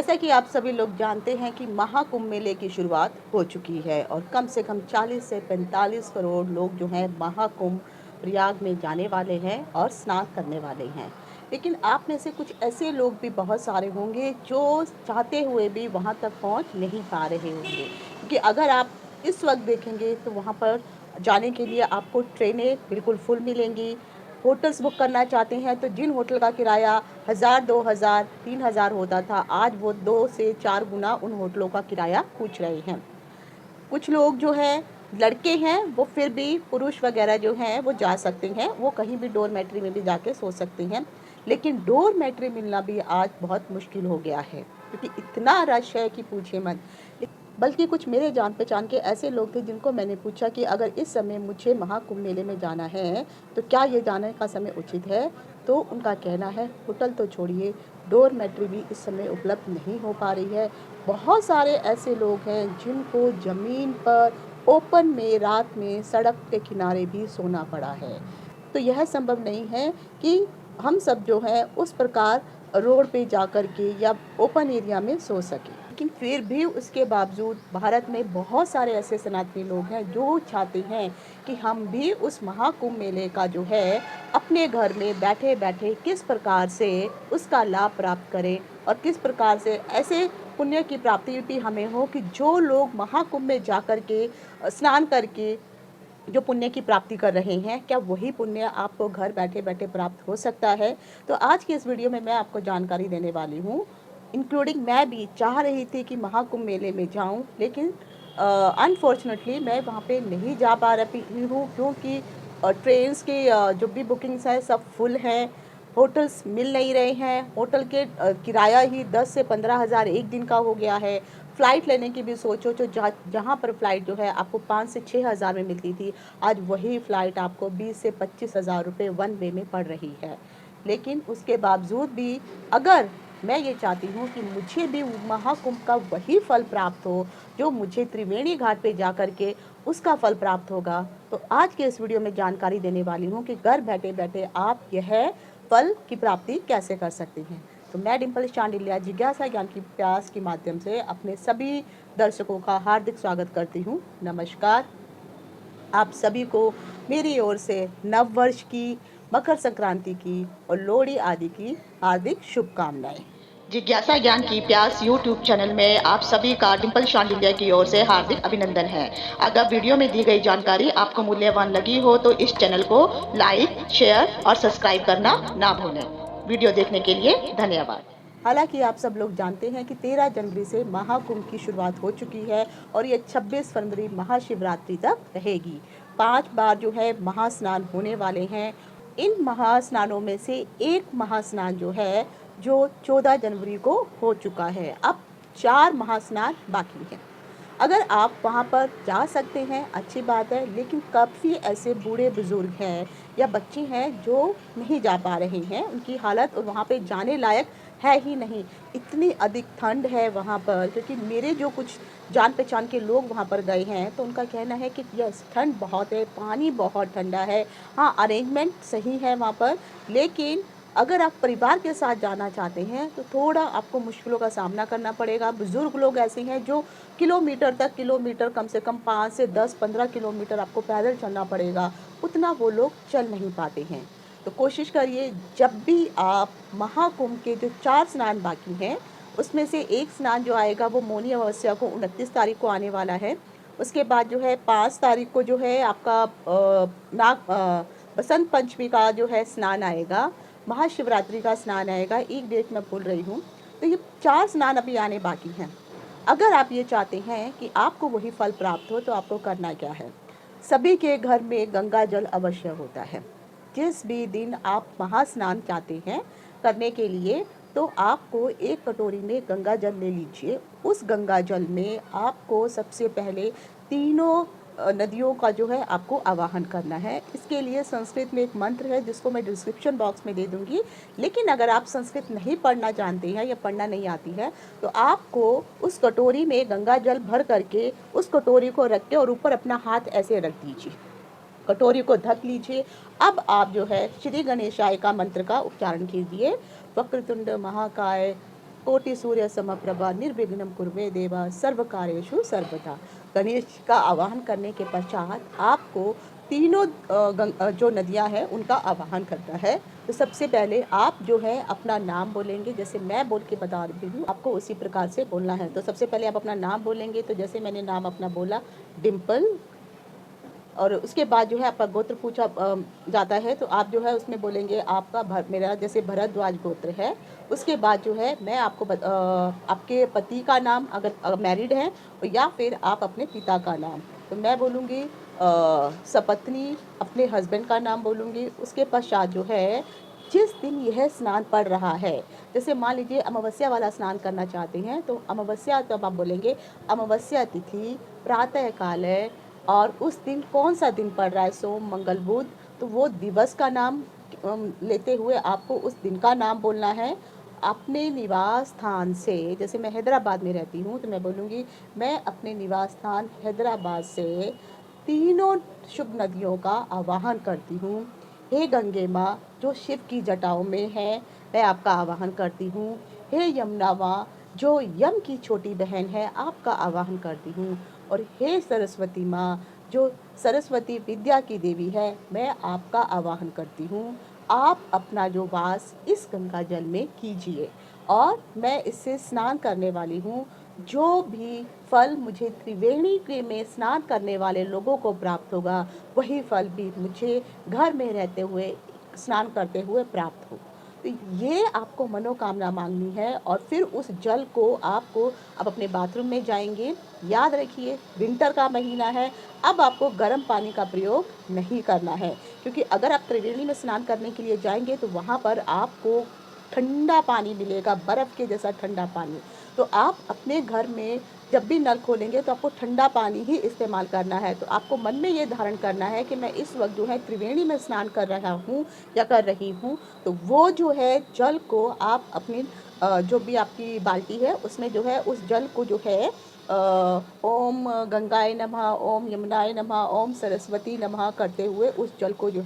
जैसा कि आप सभी लोग जानते हैं कि महाकुंभ मेले की शुरुआत हो चुकी है और कम से कम 40 से 45 करोड़ लोग जो हैं महाकुंभ प्रयाग में जाने वाले हैं और स्नान करने वाले हैं। लेकिन आप में से कुछ ऐसे लोग भी बहुत सारे होंगे जो चाहते हुए भी वहां तक पहुंच नहीं पा रहे होंगे, क्योंकि अगर आप इस वक्त देखेंगे तो वहां पर जाने के लिए आपको ट्रेनें बिल्कुल फुल मिलेंगी। होटल्स बुक करना चाहते हैं तो जिन होटल का किराया 1000, 2000, 3000 होता था, आज वो 2 से 4 गुना उन होटलों का किराया पूछ रहे हैं। कुछ लोग जो हैं लड़के हैं वो फिर भी पुरुष वगैरह जो हैं वो जा सकते हैं, वो कहीं भी डोरमेट्री में भी जाके सो सकते हैं। लेकिन डोरमेट्री मिलना भी आज बहुत मुश्किल हो गया है, क्योंकि इतना रश है कि पूछिए मत। बल्कि कुछ मेरे जान पहचान के ऐसे लोग थे जिनको मैंने पूछा कि अगर इस समय मुझे महाकुंभ मेले में जाना है तो क्या ये जाने का समय उचित है? तो उनका कहना है होटल तो छोड़िए, डोरमेट्री भी इस समय उपलब्ध नहीं हो पा रही है। बहुत सारे ऐसे लोग हैं जिनको ज़मीन पर ओपन में रात में सड़क के किनारे भी सोना पड़ा है। तो यह संभव नहीं है कि हम सब जो है उस प्रकार रोड पे जा कर के या ओपन एरिया में सो सकें। लेकिन फिर भी उसके बावजूद भारत में बहुत सारे ऐसे सनातनी लोग हैं जो चाहते हैं कि हम भी उस महाकुंभ मेले का जो है अपने घर में बैठे बैठे किस प्रकार से उसका लाभ प्राप्त करें और किस प्रकार से ऐसे पुण्य की प्राप्ति भी हमें हो कि जो लोग महाकुंभ में जा कर के स्नान करके जो पुण्य की प्राप्ति कर रहे हैं, क्या वही पुण्य आपको घर बैठे-बैठे प्राप्त हो सकता है? तो आज की इस वीडियो में मैं आपको जानकारी देने वाली हूँ। इंक्लूडिंग मैं भी चाह रही थी कि महाकुंभ मेले में जाऊँ, लेकिन अनफॉर्चुनेटली मैं वहाँ पे नहीं जा पा रही हूँ, क्योंकि ट्रेन्स की जो भी बुकिंग्स हैं सब फुल हैं। होटल्स मिल नहीं रहे हैं। होटल के किराया ही 10 से 15,000 एक दिन का हो गया है। फ़्लाइट लेने की भी सोचो तो जहाँ पर फ़्लाइट जो है आपको 5 से 6,000 में मिलती थी, आज वही फ़्लाइट आपको 20 से 25,000 रुपए वन वे में पड़ रही है। लेकिन उसके बावजूद भी अगर मैं ये चाहती हूँ कि मुझे भी महाकुंभ का वही फल प्राप्त हो, जो मुझे त्रिवेणी घाट पे जा कर के उसका फल प्राप्त होगा, तो आज के इस वीडियो में जानकारी देने वाली हूँ कि घर बैठे-बैठे आप यह फल की प्राप्ति कैसे कर सकते हैं। तो मैं डिम्पल चांडिल्या जिज्ञासा ज्ञान की प्यास के माध्यम से अपने सभी दर्शकों का हार्दिक स्वागत करती हूँ। नमस्कार। आप सभी को मेरी ओर से नव वर्ष की, मकर संक्रांति की और लोहड़ी आदि की हार्दिक शुभकामनाएं। जिज्ञासा ज्ञान की प्यास यूट्यूब चैनल में आप सभी का डिम्पल शांडिल्य की ओर से हार्दिक अभिनंदन है। अगर वीडियो में दी गई जानकारी आपको मूल्यवान लगी हो तो इस चैनल को लाइक, शेयर और सब्सक्राइब करना ना भूलें। वीडियो देखने के लिए धन्यवाद। हालांकि आप सब लोग जानते हैं कि 13 जनवरी से महाकुंभ की शुरुआत हो चुकी है और ये 26 फरवरी महाशिवरात्रि तक रहेगी। 5 बार जो है महास्नान होने वाले हैं। इन महास्नानों में से एक महास्नान जो है जो 14 जनवरी को हो चुका है। अब 4 महास्नान बाकी हैं। अगर आप वहाँ पर जा सकते हैं अच्छी बात है, लेकिन काफ़ी ऐसे बूढ़े बुज़ुर्ग हैं या बच्चे हैं जो नहीं जा पा रहे हैं, उनकी हालत और वहाँ पे जाने लायक है ही नहीं। इतनी अधिक ठंड है वहाँ पर, क्योंकि मेरे जो कुछ जान पहचान के लोग वहाँ पर गए हैं तो उनका कहना है कि यस ठंड बहुत है, पानी बहुत ठंडा है। हाँ, अरेंजमेंट सही है वहाँ पर, लेकिन अगर आप परिवार के साथ जाना चाहते हैं तो थोड़ा आपको मुश्किलों का सामना करना पड़ेगा। बुज़ुर्ग लोग ऐसे हैं जो किलोमीटर कम से कम 5 से 10-15 किलोमीटर आपको पैदल चलना पड़ेगा, उतना वो लोग चल नहीं पाते हैं। तो कोशिश करिए जब भी आप महाकुंभ के जो 4 स्नान बाकी हैं, उसमें से एक स्नान जो आएगा वो मौनी अमावस्या को 29 तारीख को आने वाला है। उसके बाद जो है 5 तारीख को जो है आपका बसंत पंचमी का जो है स्नान आएगा, महाशिवरात्रि का स्नान आएगा, एक डेट मैं भूल रही हूँ। तो ये 4 स्नान अभी आने बाकी हैं। अगर आप ये चाहते हैं कि आपको वही फल प्राप्त हो तो आपको करना क्या है? सभी के घर में गंगा जल अवश्य होता है। जिस भी दिन आप महास्नान चाहते हैं करने के लिए, तो आपको एक कटोरी में गंगा जल ले लीजिए। उस गंगा जल में आपको सबसे पहले तीनों नदियों का जो है आपको आवाहन करना है। इसके लिए संस्कृत में एक मंत्र है जिसको मैं डिस्क्रिप्शन बॉक्स में दे दूँगी। लेकिन अगर आप संस्कृत नहीं पढ़ना जानते हैं या पढ़ना नहीं आती है, तो आपको उस कटोरी में गंगा जल भर करके उस कटोरी को रख के और ऊपर अपना हाथ ऐसे रख दीजिए। कटोरी को ढक लीजिए। अब आप जो है श्री गणेशाय का मंत्र का उच्चारण कीजिए। वक्रतुंड महाकाय, कोटि सूर्य समप्रभा निर्विघ्नं कुरु देवा सर्वकार्येषु सर्वदा। गणेश का आवाहन करने के पश्चात आपको तीनों जो नदियाँ हैं उनका आवाहन करना है। तो सबसे पहले आप जो है अपना नाम बोलेंगे, जैसे मैं बोल के बता रही हूँ, आपको उसी प्रकार से बोलना है। तो सबसे पहले आप अपना नाम बोलेंगे, तो जैसे मैंने नाम अपना बोला डिम्पल, और उसके बाद जो है आपका गोत्र पूछा जाता है, तो आप जो है उसमें बोलेंगे आपका मेरा जैसे भरद्वाज गोत्र है। उसके बाद जो है मैं आपको आपके पति का नाम, अगर मैरिड हैं, या फिर आप अपने पिता का नाम। तो मैं बोलूँगी सपत्नी, अपने हस्बैंड का नाम बोलूँगी। उसके पश्चात जो है जिस दिन यह स्नान पड़ रहा है, जैसे मान लीजिए अमावस्या वाला स्नान करना चाहते हैं, तो अमावस्या तब आप बोलेंगे अमावस्या तिथि प्रातः काल है, और उस दिन कौन सा दिन पड़ रहा है, सोम मंगल बुध, तो वो दिवस का नाम लेते हुए आपको उस दिन का नाम बोलना है। अपने निवास स्थान से, जैसे मैं हैदराबाद में रहती हूँ, तो मैं बोलूँगी मैं अपने निवास स्थान हैदराबाद से तीनों शुभ नदियों का आवाहन करती हूँ। हे गंगे माँ जो शिव की जटाओं में है, मैं आपका आवाहन करती हूँ। हे यमुना माँ जो यम की छोटी बहन है, आपका आवाहन करती हूँ। और हे सरस्वती माँ जो सरस्वती विद्या की देवी है, मैं आपका आवाहन करती हूँ। आप अपना जो वास इस गंगा जल में कीजिए, और मैं इससे स्नान करने वाली हूँ। जो भी फल मुझे त्रिवेणी के में स्नान करने वाले लोगों को प्राप्त होगा, वही फल भी मुझे घर में रहते हुए स्नान करते हुए प्राप्त हो। तो ये आपको मनोकामना मांगनी है, और फिर उस जल को आपको, अब अपने बाथरूम में जाएंगे, याद रखिए विंटर का महीना है, अब आपको गर्म पानी का प्रयोग नहीं करना है, क्योंकि अगर आप त्रिवेणी में स्नान करने के लिए जाएंगे तो वहाँ पर आपको ठंडा पानी मिलेगा, बर्फ़ के जैसा ठंडा पानी। तो आप अपने घर में जब भी नल खोलेंगे तो आपको ठंडा पानी ही इस्तेमाल करना है। तो आपको मन में ये धारण करना है कि मैं इस वक्त जो है त्रिवेणी में स्नान कर रहा हूँ या कर रही हूँ। तो वो जो है जल को आप अपनी जो भी आपकी बाल्टी है उसमें जो है उस जल को जो है ओम गंगाय नमः, ओम यमुनाय नमः, ओम सरस्वती नमः करते हुए उस जल को जो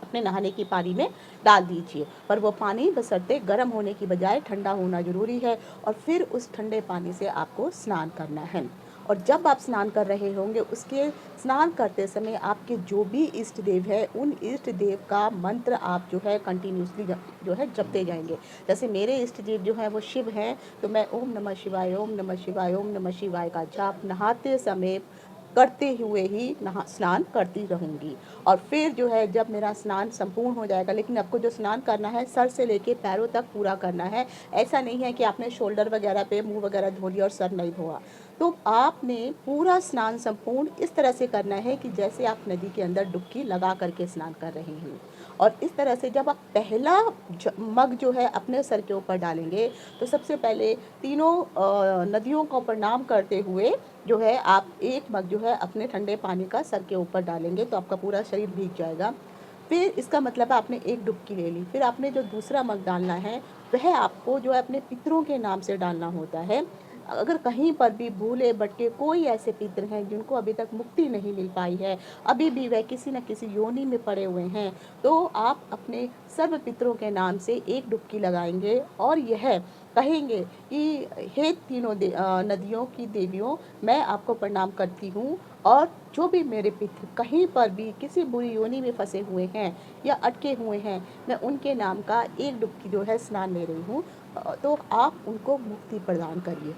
अपने नहाने की पानी में डाल दीजिए। पर वो पानी बशर्ते गर्म होने की बजाय ठंडा होना ज़रूरी है, और फिर उस ठंडे पानी से आपको स्नान करना है। और जब आप स्नान कर रहे होंगे, उसके स्नान करते समय आपके जो भी इष्ट देव है, उन इष्ट देव का मंत्र आप जो है कंटिन्यूसली जो है जपते जाएंगे। जैसे मेरे इष्ट देव जो है वो शिव हैं, तो मैं ओम नमः शिवाय, ओम नमः शिवाय, ओम नमः शिवाय का जाप नहाते समय करते हुए ही स्नान करती रहूँगी। और फिर जो है जब मेरा स्नान संपूर्ण हो जाएगा, लेकिन आपको जो स्नान करना है सर से लेके पैरों तक पूरा करना है। ऐसा नहीं है कि आपने शोल्डर वगैरह पे मुंह वगैरह धो लिया और सर नहीं धोआ। तो आपने पूरा स्नान संपूर्ण इस तरह से करना है कि जैसे आप नदी के अंदर डुबकी लगा करके स्नान कर रहे हैं। और इस तरह से जब आप पहला मग जो है अपने सर के ऊपर डालेंगे, तो सबसे पहले तीनों नदियों को प्रणाम करते हुए जो है आप एक मग जो है अपने ठंडे पानी का सर के ऊपर डालेंगे, तो आपका पूरा शरीर भीग जाएगा। फिर इसका मतलब है आपने एक डुबकी ले ली। फिर आपने जो दूसरा मग डालना है, वह आपको जो है अपने पितरों के नाम से डालना होता है। अगर कहीं पर भी भूले भटके कोई ऐसे पितर हैं जिनको अभी तक मुक्ति नहीं मिल पाई है, अभी भी वह किसी न किसी योनि में पड़े हुए हैं, तो आप अपने सर्व पितरों के नाम से एक डुबकी लगाएंगे, और यह कहेंगे कि हे तीनों नदियों की देवियों, मैं आपको प्रणाम करती हूँ, और जो भी मेरे पितर कहीं पर भी किसी बुरी योनि में फंसे हुए हैं या अटके हुए हैं, मैं उनके नाम का एक डुबकी जो है स्नान ले रही हूँ। तो आप उनको मुक्ति प्रदान करिए।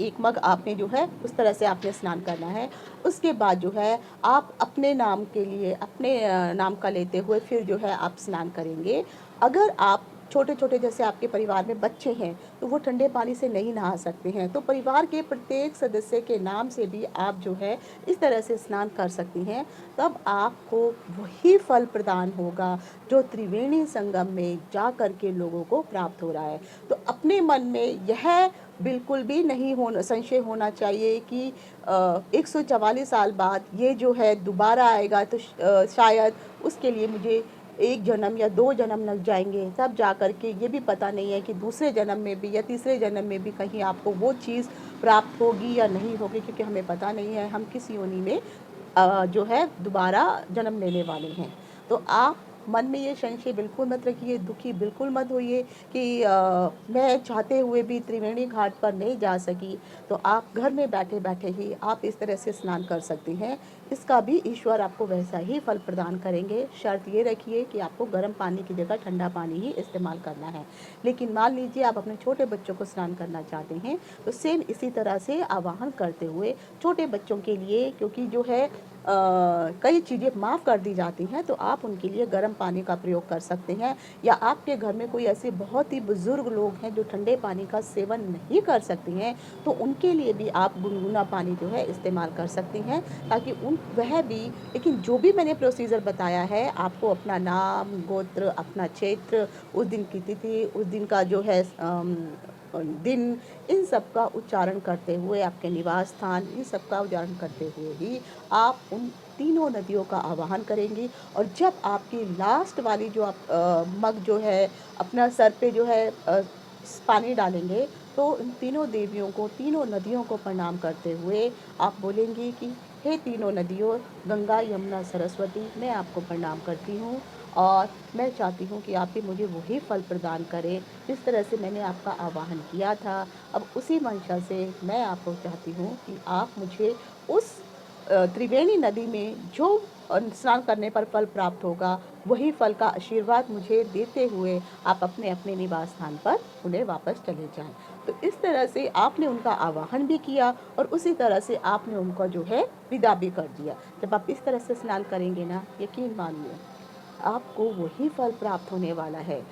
एक मग आपने जो है उस तरह से आपने स्नान करना है। उसके बाद जो है आप अपने नाम के लिए अपने नाम का लेते हुए फिर जो है आप स्नान करेंगे। अगर आप छोटे-छोटे जैसे आपके परिवार में बच्चे हैं, तो वो ठंडे पानी से नहीं नहा सकते हैं, तो परिवार के प्रत्येक सदस्य के नाम से भी आप जो है इस तरह से स्नान कर सकती हैं। तब आपको वही फल प्रदान होगा जो त्रिवेणी संगम में जा कर के लोगों को प्राप्त हो रहा है। तो अपने मन में यह बिल्कुल भी नहीं संशय होना चाहिए कि 144 साल बाद ये जो है दोबारा आएगा, तो शायद उसके लिए मुझे 1 जन्म या 2 जन्म लग जाएँगे, तब जा कर के ये भी पता नहीं है कि दूसरे जन्म में भी या तीसरे जन्म में भी कहीं आपको वो चीज़ प्राप्त होगी या नहीं होगी, क्योंकि हमें पता नहीं है हम किस योनि में जो है दोबारा जन्म लेने वाले हैं। तो आप मन में ये संशय बिल्कुल मत रखिए, दुखी बिल्कुल मत होइए कि मैं चाहते हुए भी त्रिवेणी घाट पर नहीं जा सकी, तो आप घर में बैठे-बैठे ही आप इस तरह से स्नान कर सकती हैं। इसका भी ईश्वर आपको वैसा ही फल प्रदान करेंगे। शर्त ये रखिए कि आपको गर्म पानी की जगह ठंडा पानी ही इस्तेमाल करना है। लेकिन मान लीजिए आप अपने छोटे बच्चों को स्नान करना चाहते हैं, तो सेम इसी तरह से आवाहन करते हुए छोटे बच्चों के लिए, क्योंकि जो है कई चीज़ें माफ़ कर दी जाती हैं, तो आप उनके लिए गर्म पानी का प्रयोग कर सकते हैं। या आपके घर में कोई ऐसे बहुत ही बुज़ुर्ग लोग हैं जो ठंडे पानी का सेवन नहीं कर सकते हैं, तो उनके लिए भी आप गुनगुना पानी जो है इस्तेमाल कर सकती हैं, ताकि उन वह भी, लेकिन जो भी मैंने प्रोसीजर बताया है, आपको अपना नाम, गोत्र, अपना क्षेत्र, उस दिन की तिथि, उस दिन का जो है दिन, इन सब का उच्चारण करते हुए, आपके निवास स्थान, इन सब का उच्चारण करते हुए ही आप उन तीनों नदियों का आवाहन करेंगी। और जब आपकी लास्ट वाली जो आप मग जो है अपना सर पे जो है पानी डालेंगे, तो इन तीनों देवियों को, तीनों नदियों को प्रणाम करते हुए आप बोलेंगी कि हे तीनों नदियों, गंगा, यमुना, सरस्वती, मैं आपको प्रणाम करती हूँ और मैं चाहती हूँ कि आप भी मुझे वही फल प्रदान करें जिस तरह से मैंने आपका आवाहन किया था। अब उसी मंशा से मैं आपको चाहती हूँ कि आप मुझे उस त्रिवेणी नदी में जो स्नान करने पर फल प्राप्त होगा, वही फल का आशीर्वाद मुझे देते हुए आप अपने-अपने निवास स्थान पर उन्हें वापस चले जाएँ। तो इस तरह से आपने उनका आवाहन भी किया और उसी तरह से आपने उनको जो है विदा भी कर दिया। जब आप इस तरह से स्नान करेंगे ना, यकीन मानिए आपको वही फल प्राप्त होने वाला है।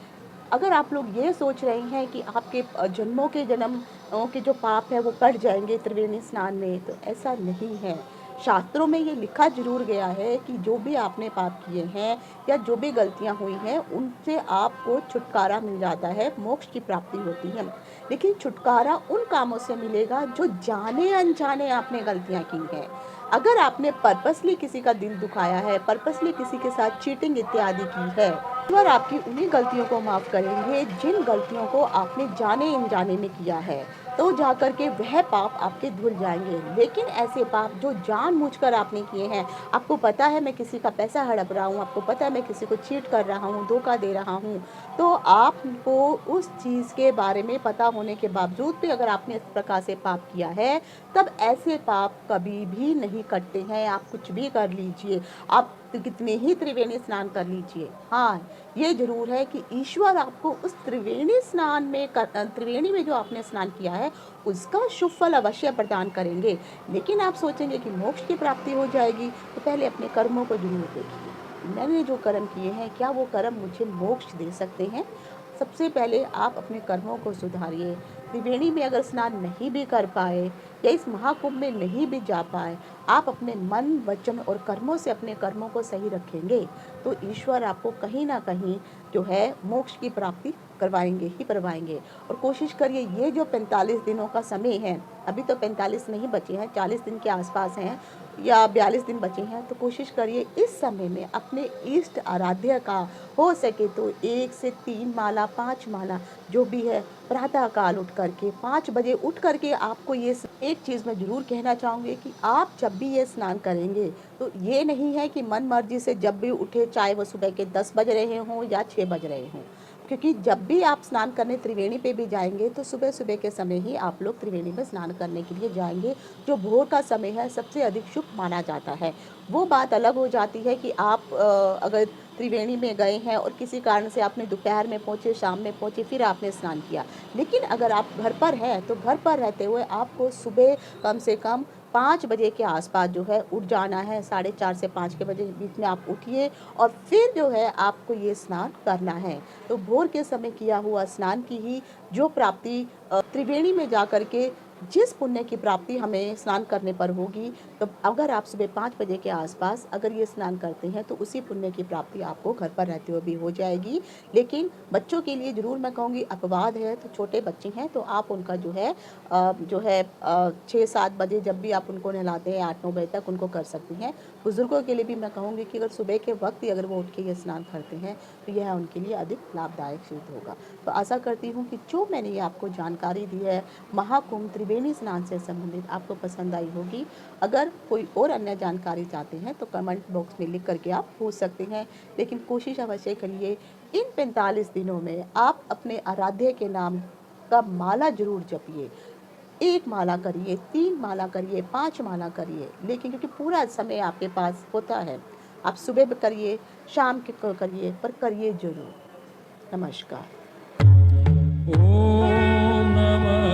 अगर आप लोग ये सोच रहे हैं कि आपके जन्मों के के जो पाप है वो कट जाएँगे त्रिवेणी स्नान में, तो ऐसा नहीं है। शास्त्रों में ये लिखा ज़रूर गया है कि जो भी आपने पाप किए हैं या जो भी गलतियाँ हुई हैं, उनसे आपको छुटकारा मिल जाता है, मोक्ष की प्राप्ति होती है। लेकिन छुटकारा उन कामों से मिलेगा जो जाने-अनजाने आपने गलतियाँ की हैं। अगर आपने पर्पसली किसी का दिल दुखाया है, पर्पसली किसी के साथ चीटिंग इत्यादि की है, ईश्वर आपकी उन्हीं गलतियों को माफ़ करेंगे जिन गलतियों को आपने जाने-अनजाने में किया है। तो जाकर के वह पाप आपके धुल जाएँगे। लेकिन ऐसे पाप जो जानबूझकर आपने किए हैं, आपको पता है मैं किसी का पैसा हड़प रहा हूँ, आपको पता है मैं किसी को चीट कर रहा हूँ, धोखा दे रहा हूँ, तो आपको उस चीज़ के बारे में पता होने के बावजूद भी अगर आपने इस प्रकार से पाप किया है, तब ऐसे पाप कभी भी नहीं कटते हैं। आप कुछ भी कर लीजिए, आप कितने ही त्रिवेणी स्नान कर लीजिए। हाँ, ये ज़रूर है कि ईश्वर आपको उस त्रिवेणी स्नान में त्रिवेणी में जो आपने स्नान किया है, उसका शुभ फल अवश्य प्रदान करेंगे। लेकिन आप सोचेंगे कि मोक्ष की प्राप्ति हो जाएगी, तो पहले अपने कर्मों को ज़रूर देखिए। मैंने जो कर्म किए हैं, क्या वो कर्म मुझे मोक्ष दे सकते हैं? सबसे पहले आप अपने कर्मों को सुधारिए। त्रिवेणी में अगर स्नान नहीं भी कर पाए या इस महाकुंभ में नहीं भी जा पाए, आप अपने मन, वचन और कर्मों से अपने कर्मों को सही रखेंगे, तो ईश्वर आपको कहीं न कहीं जो है मोक्ष की प्राप्ति करवाएँगे ही करवाएँगे। और कोशिश करिए ये जो 45 दिनों का समय है, अभी तो 45 नहीं बचे हैं, 40 दिन के आस-पास हैं या 42 दिन बचे हैं, तो कोशिश करिए इस समय में अपने इष्ट आराध्य का हो सके तो 1 से 3 माला, 5 माला जो भी है, प्रातः काल उठ करके 5 बजे उठ करके आपको ये एक चीज़ मैं ज़रूर कहना चाहूँगी कि आप जब भी ये स्नान करेंगे, तो ये नहीं है कि मन मर्ज़ी से जब भी उठे, चाहे वो सुबह के 10 बज रहे हों या 6 बज रहे हों। क्योंकि जब भी आप स्नान करने त्रिवेणी पे भी जाएँगे, तो सुबह-सुबह के समय ही आप लोग त्रिवेणी में स्नान करने के लिए जाएँगे। जो भोर का समय है, सबसे अधिक शुभ माना जाता है। वो बात अलग हो जाती है कि आप अगर त्रिवेणी में गए हैं और किसी कारण से आपने दोपहर में पहुँचे, शाम में पहुँचे, फिर आपने स्नान किया। लेकिन अगर आप घर पर हैं, तो घर पर रहते हुए आपको सुबह कम से कम 5 बजे के आस-पास जो है उठ जाना है, साढ़े 4 से 5 के बजे बीच में आप उठिए और फिर जो है आपको ये स्नान करना है। तो भोर के समय किया हुआ स्नान की ही जो प्राप्ति त्रिवेणी में जाकर के जिस पुण्य की प्राप्ति हमें स्नान करने पर होगी, तो अगर आप सुबह 5 बजे के आस-पास अगर ये स्नान करते हैं, तो उसी पुण्य की प्राप्ति आपको घर पर रहते हुए भी हो जाएगी। लेकिन बच्चों के लिए ज़रूर मैं कहूँगी अपवाद है, तो छोटे बच्चे हैं तो आप उनका जो है 6-7 बजे जब भी आप उनको नहलाते हैं 8-9 बजे तक उनको कर सकती हैं। बुज़ुर्गों के लिए भी मैं कहूँगी कि अगर सुबह के वक़्त ही अगर वो उठ के ये स्नान करते हैं, तो यह उनके लिए अधिक लाभदायक सिद्ध होगा। तो आशा करती हूँ कि जो मैंने ये आपको जानकारी दी है, महाकुंभ त्रिवेणी त्रिवेणी स्नान से संबंधित आपको पसंद आई होगी। अगर कोई और अन्य जानकारी चाहते हैं तो कमेंट बॉक्स में लिख करके आप पूछ सकते हैं। लेकिन कोशिश अवश्य करिए इन 45 दिनों में आप अपने आराध्य के नाम का माला ज़रूर जपिए। 1 माला करिए, 3 माला करिए, 5 माला करिए, लेकिन क्योंकि पूरा समय आपके पास होता है, आप सुबह में करिए, शाम के को करिए, पर करिए ज़रूर। नमस्कार। ॐ नमः